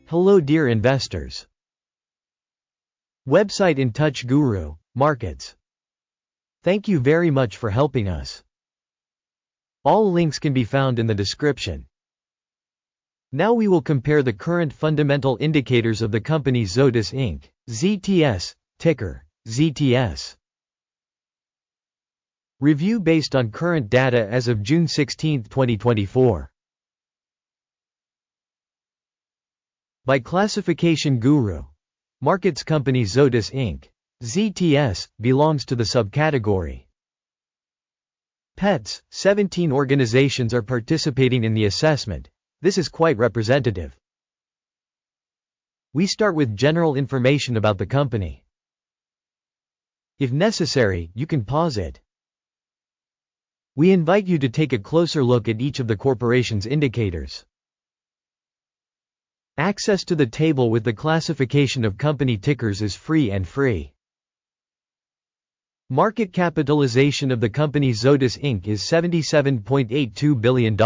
Hello dear investors. Website in touch GURU.Markets. Thank you very much for helping us. All links can be found in the description. Now we will compare the current fundamental indicators of the company Zoetis Inc., ZTS, ticker, ZTS. Review based on current data as of June 16, 2024. By classification GURU.Markets company Zoetis Inc., ZTS, belongs to the subcategory Pets. 17 organizations are participating in the assessment. This is quite representative. We start with general information about the company. If necessary, you can pause it. We invite you to take a closer look at each of the corporation's indicators. Access to the table with the classification of company tickers is free and free. Market capitalization of the company Zoetis Inc. is $77.82 billion.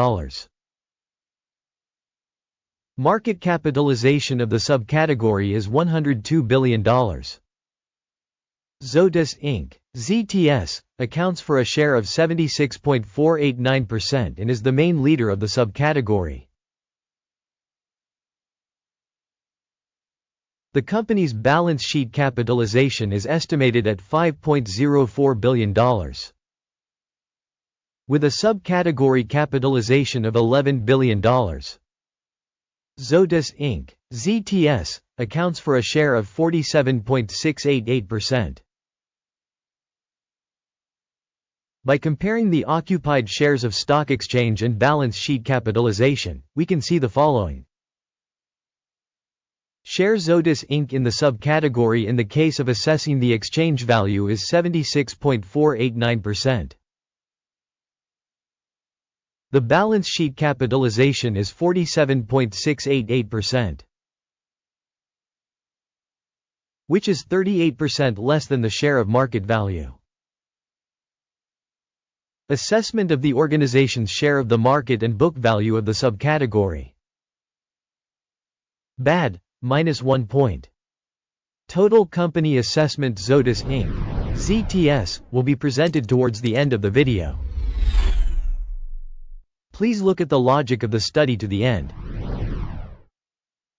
Market capitalization of the subcategory is $102 billion. Zoetis Inc., ZTS, accounts for a share of 76.489% and is the main leader of the subcategory. The company's balance sheet capitalization is estimated at $5.04 billion. With a subcategory capitalization of $11 billion. Zoetis Inc., ZTS, accounts for a share of 47.688%. By comparing the occupied shares of stock exchange and balance sheet capitalization, we can see the following. Share Zoetis Inc. in the subcategory in the case of assessing the exchange value is 76.489%. The balance sheet capitalization is 47.688%, which is 38% less than the share of market value. Assessment of the organization's share of the market and book value of the subcategory. Bad, -1 point. Total company assessment Zoetis Inc., ZTS, will be presented towards the end of the video. Please look at the logic of the study to the end.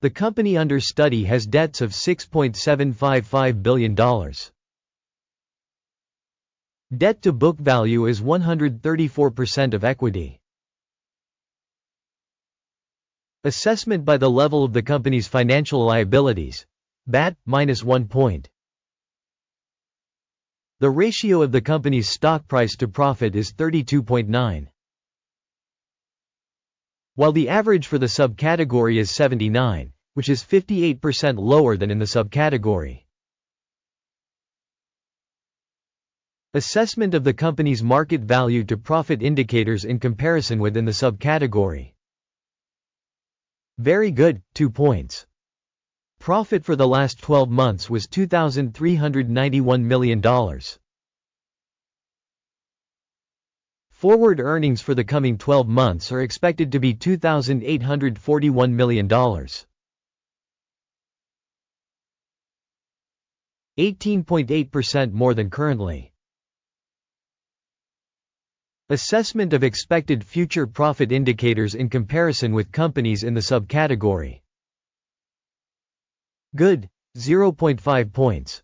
The company under study has debts of $6.755 billion. Debt to book value is 134% of equity. Assessment by the level of the company's financial liabilities. Bad, -1 point. The ratio of the company's stock price to profit is 32.9. While the average for the subcategory is 79, which is 58% lower than in the subcategory. Assessment of the company's market value to profit indicators in comparison within the subcategory. Very good, 2 points. Profit for the last 12 months was $2,391 million. Forward earnings for the coming 12 months are expected to be $2,841 million. 18.8% more than currently. Assessment of expected future profit indicators in comparison with companies in the subcategory. Good, 0.5 points.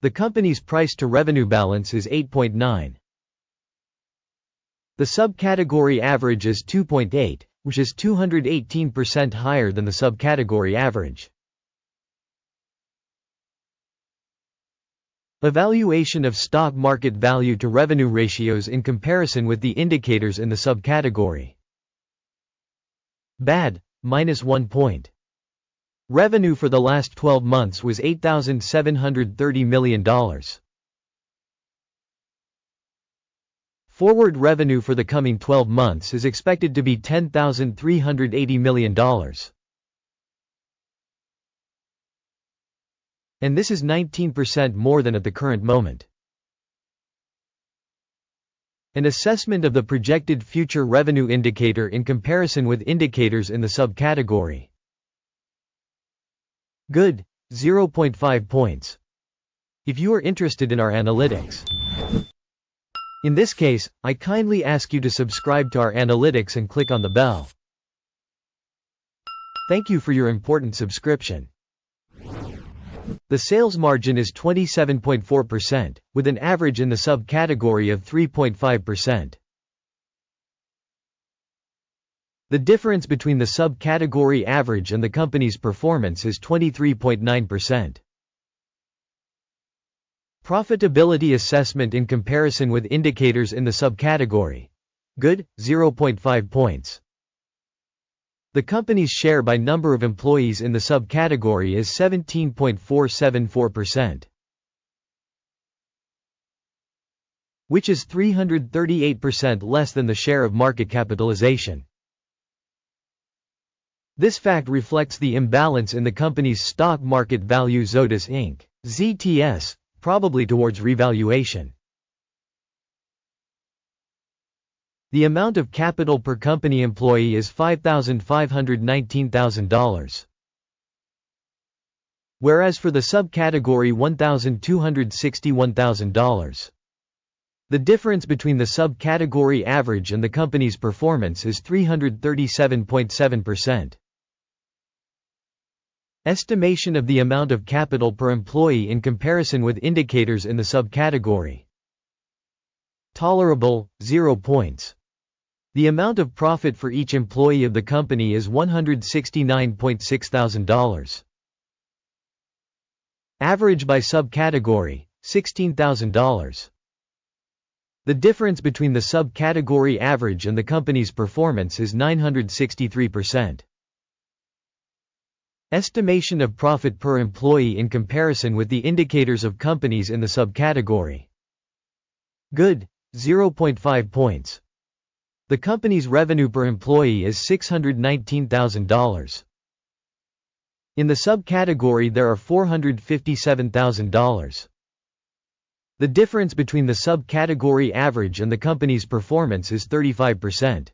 The company's price-to-revenue balance is 8.9. The subcategory average is 2.8, which is 218% higher than the subcategory average. Evaluation of stock market value to revenue ratios in comparison with the indicators in the subcategory. Bad, -1 point. Revenue for the last 12 months was $8,730 million. Forward revenue for the coming 12 months is expected to be $10,380 million. And this is 19% more than at the current moment. An assessment of the projected future revenue indicator in comparison with indicators in the subcategory. Good, 0.5 points. If you are interested in our analytics. In this case, I kindly ask you to subscribe to our analytics and click on the bell. Thank you for your important subscription. The sales margin is 27.4%, with an average in the subcategory of 3.5%. The difference between the subcategory average and the company's performance is 23.9%. Profitability assessment in comparison with indicators in the subcategory. Good, 0.5 points. The company's share by number of employees in the subcategory is 17.474%, which is 338% less than the share of market capitalization. This fact reflects the imbalance in the company's stock market value Zoetis Inc. ZTS, probably towards revaluation. The amount of capital per company employee is $5,519,000. Whereas for the subcategory $1,261,000. The difference between the subcategory average and the company's performance is 337.7%. Estimation of the amount of capital per employee in comparison with indicators in the subcategory. Tolerable, 0 points. The amount of profit for each employee of the company is $169,600. Average by subcategory, $16,000. The difference between the subcategory average and the company's performance is 963%. Estimation of profit per employee in comparison with the indicators of companies in the subcategory. Good, 0.5 points. The company's revenue per employee is $619,000. In the subcategory there are $457,000. The difference between the subcategory average and the company's performance is 35%.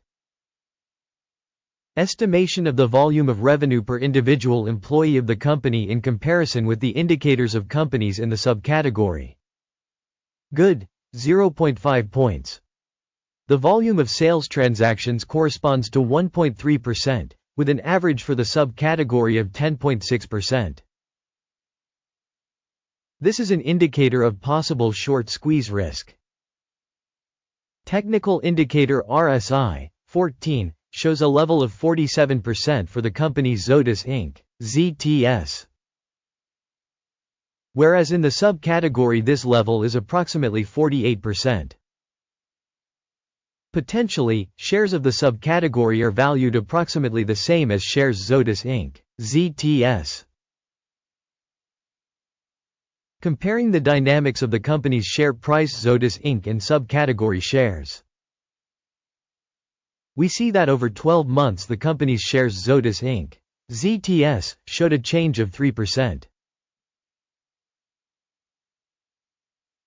Estimation of the volume of revenue per individual employee of the company in comparison with the indicators of companies in the subcategory. Good, 0.5 points. The volume of sales transactions corresponds to 1.3%, with an average for the subcategory of 10.6%. This is an indicator of possible short squeeze risk. Technical indicator RSI, 14, shows a level of 47% for the company's Zoetis Inc. ZTS. Whereas in the subcategory this level is approximately 48%. Potentially, shares of the subcategory are valued approximately the same as shares Zoetis Inc. ZTS. Comparing the dynamics of the company's share price Zoetis Inc. and subcategory shares. We see that over 12 months the company's shares Zoetis Inc. ZTS showed a change of 3%.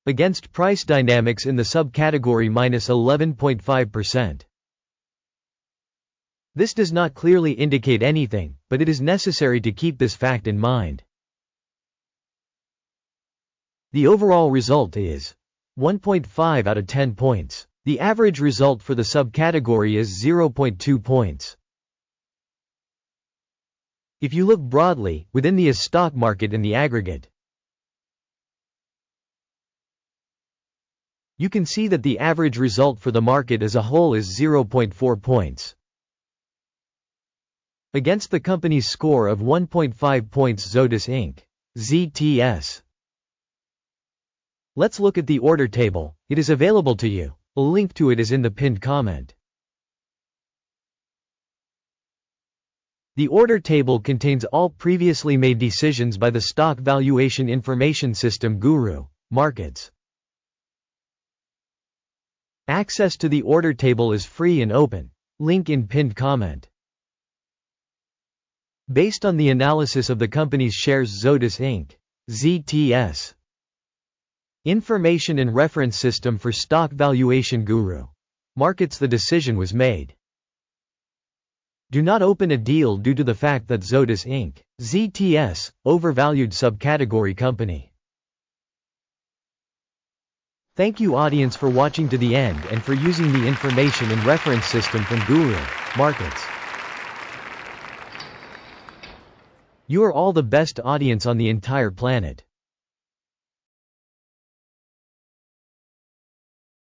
Against price dynamics in the subcategory -11.5%. This does not clearly indicate anything, but it is necessary to keep this fact in mind. The overall result is 1.5 out of 10 points. The average result for the subcategory is 0.2 points. If you look broadly, within the stock market in the aggregate, you can see that the average result for the market as a whole is 0.4 points. Against the company's score of 1.5 points Zoetis Inc. ZTS. Let's look at the order table. It is available to you. A link to it is in the pinned comment. The order table contains all previously made decisions by the stock valuation information system GURU.Markets. Access to the order table is free and open. Link in pinned comment. Based on the analysis of the company's shares Zoetis Inc. ZTS. Information and reference system for stock valuation GURU.Markets, the decision was made. Do not open a deal due to the fact that Zoetis Inc. ZTS, overvalued subcategory company. Thank you audience for watching to the end and for using the information and reference system from GURU.Markets. You are all the best audience on the entire planet.